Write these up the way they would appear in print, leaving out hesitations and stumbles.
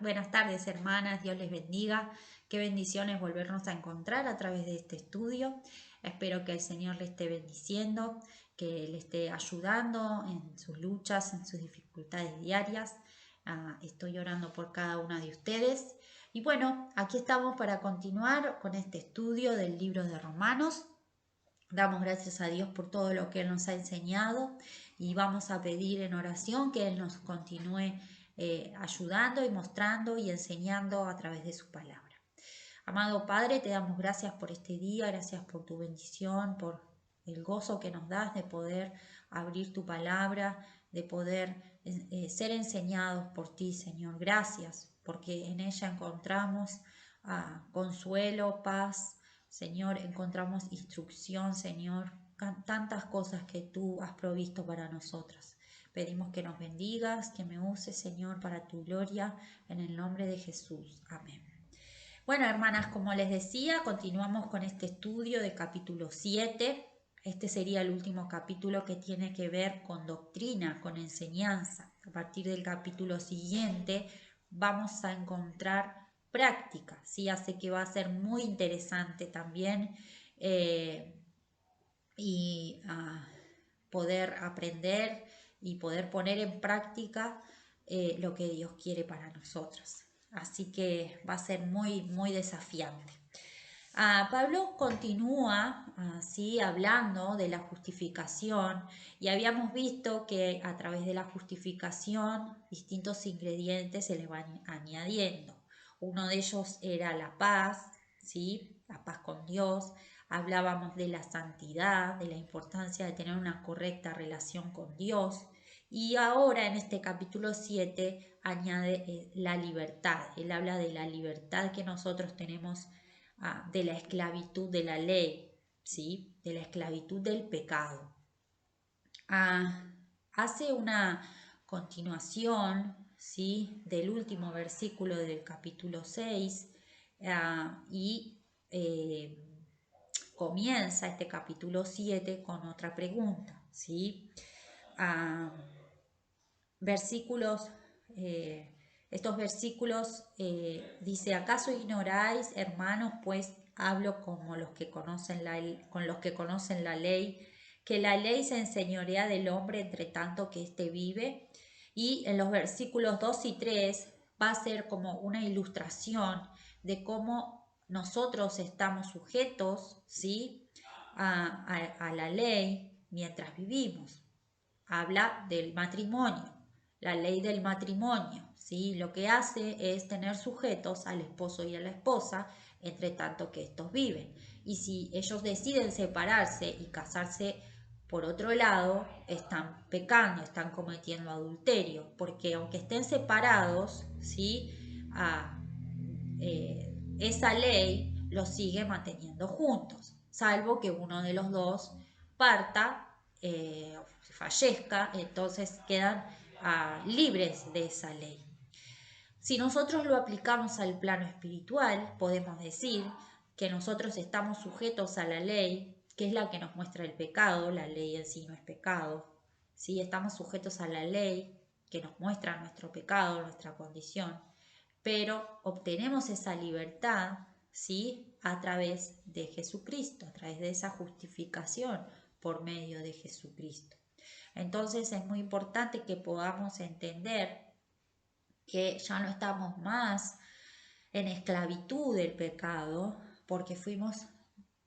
Buenas tardes, hermanas. Dios les bendiga. Qué bendiciones volvernos a encontrar a través de este estudio. Espero que el Señor le esté bendiciendo, que le esté ayudando en sus luchas, en sus dificultades diarias. Estoy orando por cada una de ustedes. Y bueno, aquí estamos para continuar con este estudio del libro de Romanos. Damos gracias a Dios por todo lo que Él nos ha enseñado y vamos a pedir en oración que Él nos continúe ayudando y mostrando y enseñando a través de su palabra. Amado Padre, te damos gracias por este día, gracias por tu bendición, por el gozo que nos das de poder abrir tu palabra, de poder ser enseñados por ti, Señor. Gracias, porque en ella encontramos consuelo, paz, Señor, encontramos instrucción, Señor, tantas cosas que tú has provisto para nosotras. Pedimos que nos bendigas, que me uses, Señor, para tu gloria, en el nombre de Jesús. Amén. Bueno, hermanas, como les decía, continuamos con este estudio de capítulo 7. Este sería el último capítulo que tiene que ver con doctrina, con enseñanza. A partir del capítulo siguiente vamos a encontrar práctica, ¿sí? Así que va a ser muy interesante también y poder aprender y poder poner en práctica lo que Dios quiere para nosotros. Así que va a ser muy desafiante. Pablo continúa así hablando de la justificación y habíamos visto que a través de la justificación distintos ingredientes se le van añadiendo. Uno de ellos era la paz, ¿sí? La paz con Dios. Hablábamos de la santidad, de la importancia de tener una correcta relación con Dios. Y ahora en este capítulo 7 añade la libertad. Él habla de la libertad que nosotros tenemos de la esclavitud de la ley, ¿sí? De la esclavitud del pecado. Hace una continuación, ¿sí? Del último versículo del capítulo 6 y comienza este capítulo 7 con otra pregunta, ¿sí? Versículos, estos versículos dice: ¿acaso ignoráis, hermanos, pues hablo como los que conocen con los que conocen la ley, que la ley se enseñorea del hombre entre tanto que éste vive? Y en los versículos 2 y 3 va a ser como una ilustración de cómo nosotros estamos sujetos, ¿sí? a la ley mientras vivimos. Habla del matrimonio, la ley del matrimonio, ¿sí? Lo que hace es tener sujetos al esposo y a la esposa entre tanto que estos viven. Y si ellos deciden separarse y casarse por otro lado, están pecando, están cometiendo adulterio, porque aunque estén separados, ¿sí? Esa ley los sigue manteniendo juntos, salvo que uno de los dos parta, fallezca, entonces quedan libres de esa ley. Si nosotros lo aplicamos al plano espiritual, podemos decir que nosotros estamos sujetos a la ley, que es la que nos muestra el pecado. La ley en sí no es pecado. ¿Sí? Estamos sujetos a la ley que nos muestra nuestro pecado, nuestra condición, pero obtenemos esa libertad, ¿sí? A través de Jesucristo, a través de esa justificación por medio de Jesucristo. Entonces es muy importante que podamos entender que ya no estamos más en esclavitud del pecado, porque fuimos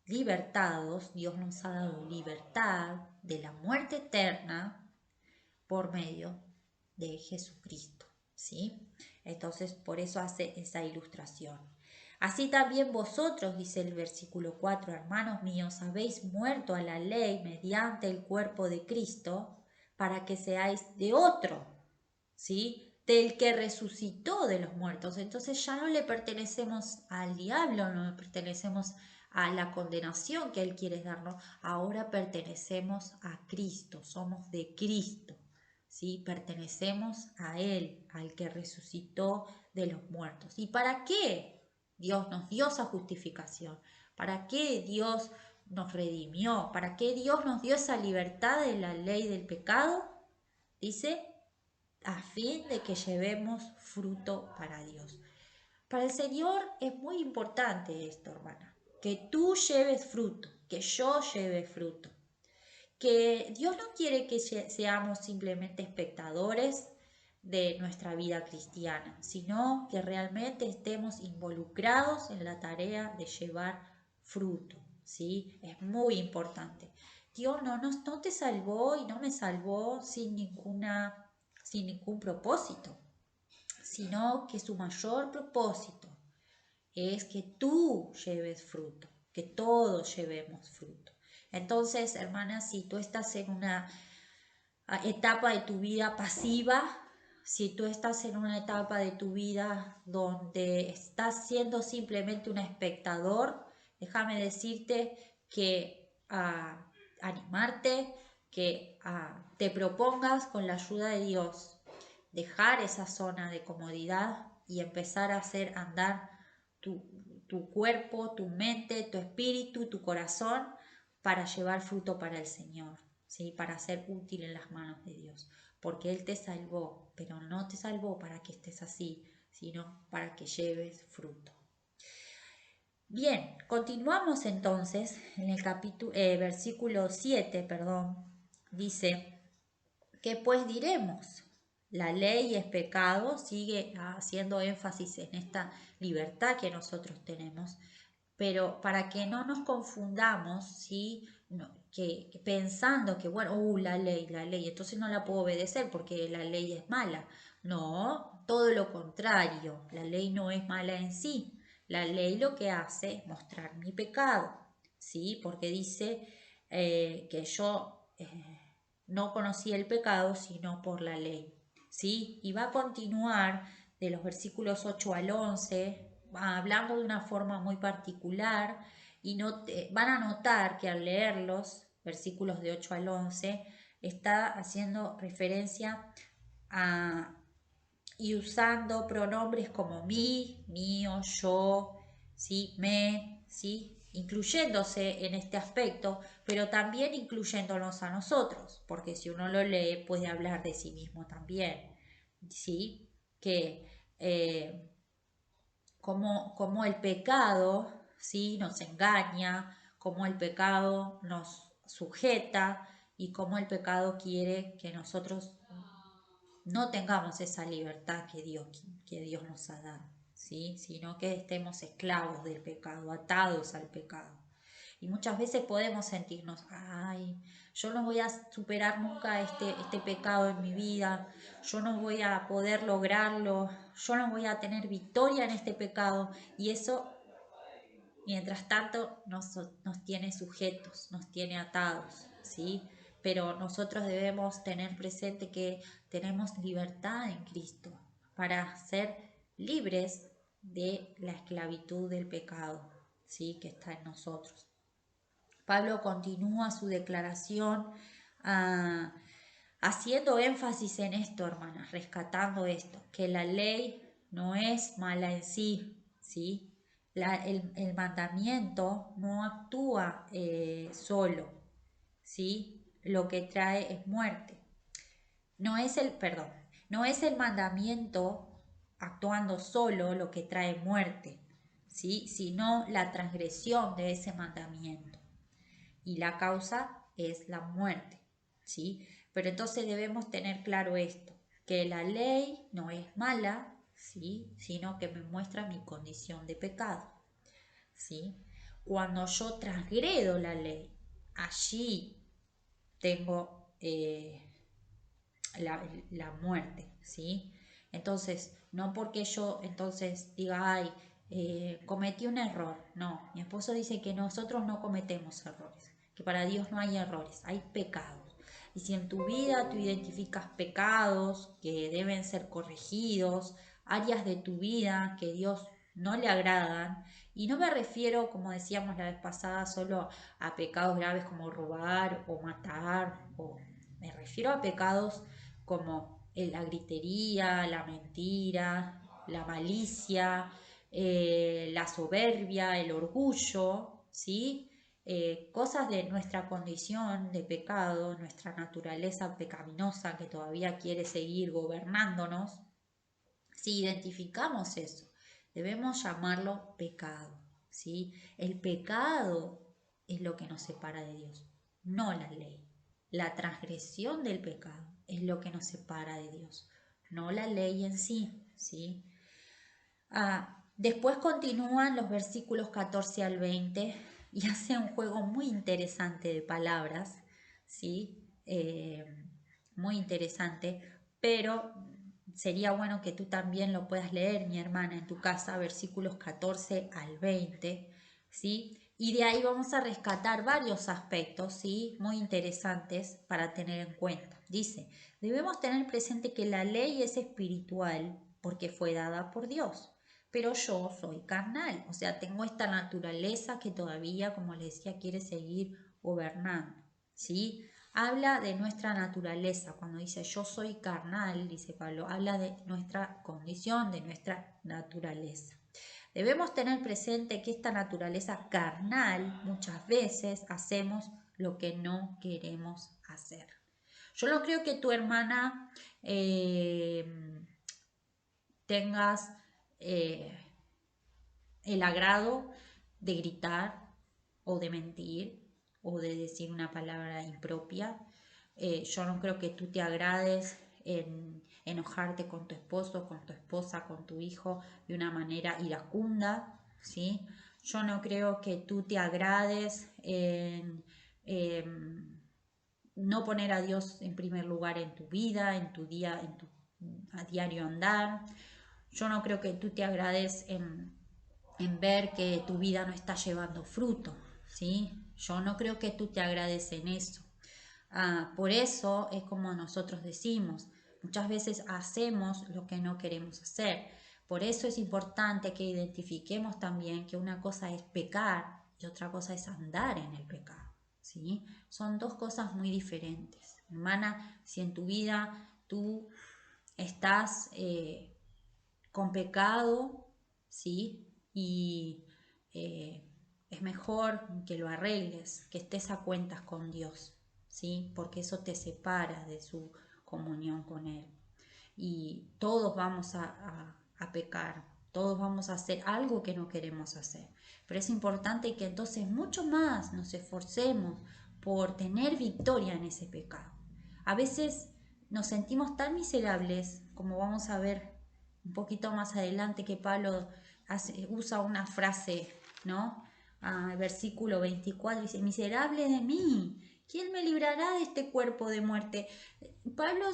libertados. Dios nos ha dado libertad de la muerte eterna por medio de Jesucristo, ¿sí? Entonces por eso hace esa ilustración. Así también vosotros, dice el versículo 4, hermanos míos, habéis muerto a la ley mediante el cuerpo de Cristo, para que seáis de otro, ¿sí? Del que resucitó de los muertos. Entonces ya no le pertenecemos al diablo, no le pertenecemos a la condenación que Él quiere darnos. Ahora pertenecemos a Cristo, somos de Cristo, ¿sí? Pertenecemos a Él, al que resucitó de los muertos. ¿Y para qué Dios nos dio esa justificación? ¿Para qué Dios nos redimió? ¿Para qué Dios nos dio esa libertad de la ley del pecado? Dice, a fin de que llevemos fruto para Dios. Para el Señor es muy importante esto, hermana, que tú lleves fruto, que yo lleve fruto, que Dios no quiere que seamos simplemente espectadores de nuestra vida cristiana, sino que realmente estemos involucrados en la tarea de llevar fruto, ¿sí? Es muy importante. Dios no te salvó y no me salvó sin ningún propósito, sino que su mayor propósito es que tú lleves fruto, que todos llevemos fruto. Entonces, hermana, si tú estás en una etapa de tu vida pasiva, si tú estás en una etapa de tu vida donde estás siendo simplemente un espectador, déjame decirte que animarte, que te propongas con la ayuda de Dios dejar esa zona de comodidad y empezar a hacer andar tu, tu cuerpo, tu mente, tu espíritu, tu corazón para llevar fruto para el Señor, ¿sí? Para ser útil en las manos de Dios. Porque Él te salvó, pero no te salvó para que estés así, sino para que lleves fruto. Bien, continuamos entonces en el versículo 7, perdón, dice, ¿qué pues diremos? La ley es pecado, sigue haciendo énfasis en esta libertad que nosotros tenemos, pero para que no nos confundamos, ¿sí? No, que pensando que, bueno, la ley, entonces no la puedo obedecer porque la ley es mala. No, todo lo contrario, la ley no es mala en sí. La ley lo que hace es mostrar mi pecado, ¿sí? Porque dice que yo no conocí el pecado sino por la ley, ¿sí? Y va a continuar de los versículos 8 al 11, hablando de una forma muy particular y van a notar que al leerlos, versículos de 8 al 11, está haciendo referencia a, y usando pronombres como mí, mío, yo, ¿sí? Me, ¿sí? Incluyéndose en este aspecto, pero también incluyéndonos a nosotros, porque si uno lo lee puede hablar de sí mismo también, ¿sí? Que como el pecado, ¿sí? Nos engaña, como el pecado nos sujeta y como el pecado quiere que nosotros no tengamos esa libertad que Dios nos ha dado, ¿sí? Sino que estemos esclavos del pecado, atados al pecado. Y muchas veces podemos sentirnos, ay, yo no voy a superar nunca este pecado en mi vida, yo no voy a poder lograrlo, yo no voy a tener victoria en este pecado. Y eso, mientras tanto, nos tiene sujetos, nos tiene atados, ¿sí? Pero nosotros debemos tener presente que tenemos libertad en Cristo para ser libres de la esclavitud del pecado, ¿sí? Que está en nosotros. Pablo continúa su declaración haciendo énfasis en esto, hermanas, rescatando esto, que la ley no es mala en sí, ¿sí? El mandamiento no actúa solo, ¿sí? Lo que trae es muerte. Perdón, no es el mandamiento actuando solo lo que trae muerte, ¿sí? Sino la transgresión de ese mandamiento. Y la causa es la muerte, ¿sí? Pero entonces debemos tener claro esto, que la ley no es mala, ¿sí? Sino que me muestra mi condición de pecado, ¿sí? Cuando yo transgredo la ley, allí tengo la muerte, ¿sí? Entonces, no porque yo entonces diga, ay, cometí un error. No, mi esposo dice que nosotros no cometemos errores, que para Dios no hay errores, hay pecados. Y si en tu vida tú identificas pecados que deben ser corregidos, áreas de tu vida que Dios no le agradan, y no me refiero, como decíamos la vez pasada, solo a pecados graves como robar o matar, me refiero a pecados como la gritería, la mentira, la malicia, la soberbia, el orgullo, ¿sí? cosas de nuestra condición de pecado, nuestra naturaleza pecaminosa que todavía quiere seguir gobernándonos, si identificamos eso, debemos llamarlo pecado, ¿sí? El pecado es lo que nos separa de Dios, no la ley. La transgresión del pecado es lo que nos separa de Dios, no la ley en sí, ¿sí? Después continúan los versículos 14 al 20 y hace un juego muy interesante de palabras, ¿sí? Muy interesante, pero sería bueno que tú también lo puedas leer, mi hermana, en tu casa, versículos 14 al 20, ¿sí? Y de ahí vamos a rescatar varios aspectos, ¿sí? Muy interesantes para tener en cuenta. Dice, debemos tener presente que la ley es espiritual porque fue dada por Dios, pero yo soy carnal, o sea, tengo esta naturaleza que todavía, como les decía, quiere seguir gobernando, ¿sí? Habla de nuestra naturaleza, cuando dice yo soy carnal, dice Pablo, habla de nuestra condición, de nuestra naturaleza. Debemos tener presente que esta naturaleza carnal muchas veces hacemos lo que no queremos hacer. Yo no creo que tu hermana tengas el agrado de gritar o de mentir o de decir una palabra impropia. Yo no creo que tú te agrades en enojarte con tu esposo, con tu esposa, con tu hijo de una manera iracunda, ¿sí? Yo no creo que tú te agrades en no poner a Dios en primer lugar en tu vida, en tu día, en tu a diario andar. Yo no creo que tú te agrades en ver que tu vida no está llevando fruto, ¿sí? Yo no creo que tú te agrades en eso. Por eso es como nosotros decimos, muchas veces hacemos lo que no queremos hacer. Por eso es importante que identifiquemos también que una cosa es pecar y otra cosa es andar en el pecado, ¿sí? Son dos cosas muy diferentes. Hermana, si en tu vida tú estás con pecado, ¿sí? Y es mejor que lo arregles, que estés a cuentas con Dios, ¿sí? Porque eso te separa de su comunión con Él. Y todos vamos a pecar, todos vamos a hacer algo que no queremos hacer. Pero es importante que entonces mucho más nos esforcemos por tener victoria en ese pecado. A veces nos sentimos tan miserables, como vamos a ver un poquito más adelante que Pablo usa una frase, ¿no? Versículo 24 dice, miserable de mí, ¿quién me librará de este cuerpo de muerte? Pablo,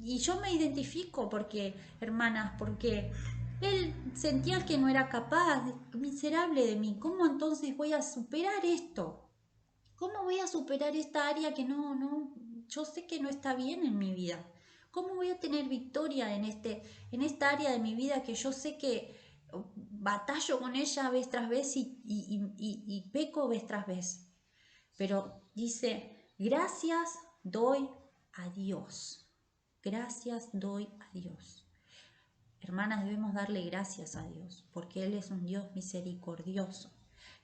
y yo me identifico porque, hermanas, porque él sentía que no era capaz, miserable de mí, ¿cómo entonces voy a superar esto? ¿Cómo voy a superar esta área que yo sé que no está bien en mi vida? ¿Cómo voy a tener victoria en esta área de mi vida que yo sé que batallo con ella vez tras vez y peco vez tras vez? Pero dice, gracias doy a Dios. Gracias doy a Dios. Hermanas, debemos darle gracias a Dios, porque Él es un Dios misericordioso,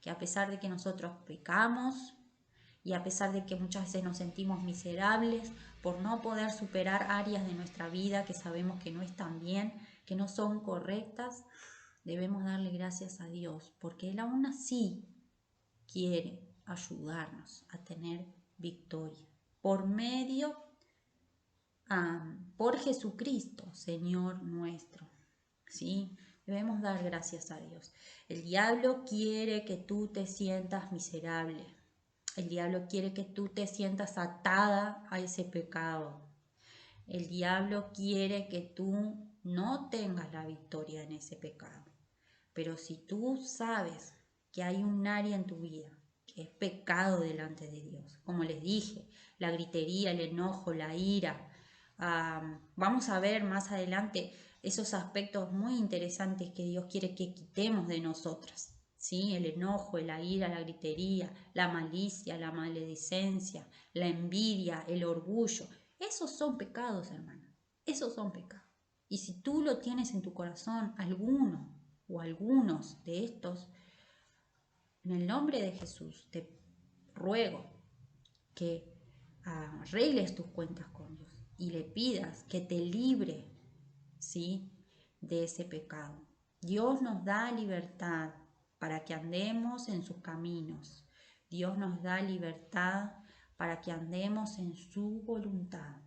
que a pesar de que nosotros pecamos, y a pesar de que muchas veces nos sentimos miserables por no poder superar áreas de nuestra vida que sabemos que no están bien, que no son correctas, debemos darle gracias a Dios, porque Él aún así quiere ayudarnos a tener victoria por medio, por Jesucristo, Señor nuestro. ¿Sí? Debemos dar gracias a Dios. El diablo quiere que tú te sientas miserable. El diablo quiere que tú te sientas atada a ese pecado. El diablo quiere que tú no tengas la victoria en ese pecado. Pero si tú sabes que hay un área en tu vida que es pecado delante de Dios, como les dije, la gritería, el enojo, la ira, vamos a ver más adelante esos aspectos muy interesantes que Dios quiere que quitemos de nosotras. ¿Sí? El enojo, la ira, la gritería, la malicia, la maledicencia, la envidia, el orgullo. Esos son pecados, hermana. Esos son pecados. Y si tú lo tienes en tu corazón, alguno o algunos de estos, en el nombre de Jesús, te ruego que arregles tus cuentas con Dios y le pidas que te libre, ¿sí?, de ese pecado. Dios nos da libertad para que andemos en sus caminos. Dios nos da libertad para que andemos en su voluntad.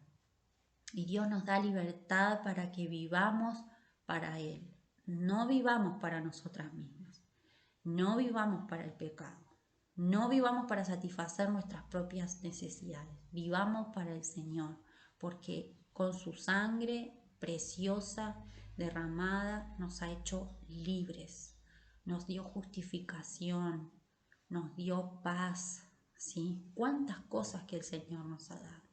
Y Dios nos da libertad para que vivamos para Él. No vivamos para nosotras mismas. No vivamos para el pecado. No vivamos para satisfacer nuestras propias necesidades. Vivamos para el Señor, porque con su sangre preciosa derramada nos ha hecho libres. Nos dio justificación, nos dio paz, ¿sí? Cuántas cosas que el Señor nos ha dado.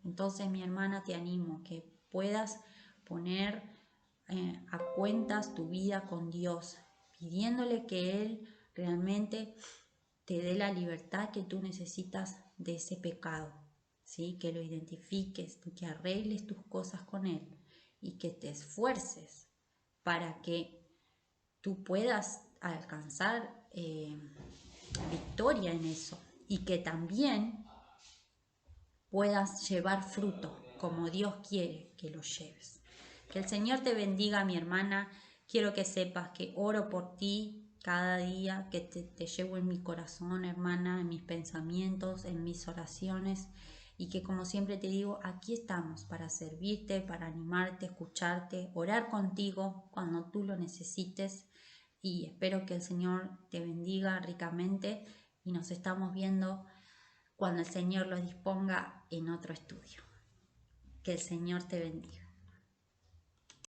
Entonces, mi hermana, te animo que puedas poner a cuentas tu vida con Dios, pidiéndole que Él realmente te dé la libertad que tú necesitas de ese pecado, ¿sí? Que lo identifiques, que arregles tus cosas con Él y que te esfuerces para que tú puedas alcanzar victoria en eso y que también puedas llevar fruto como Dios quiere que lo lleves. Que el Señor te bendiga, mi hermana. Quiero que sepas que oro por ti cada día, que te llevo en mi corazón, hermana, en mis pensamientos, en mis oraciones, y que, como siempre te digo, aquí estamos para servirte, para animarte, escucharte, orar contigo cuando tú lo necesites, y espero que el Señor te bendiga ricamente y nos estamos viendo cuando el Señor lo disponga en otro estudio. Que el Señor te bendiga.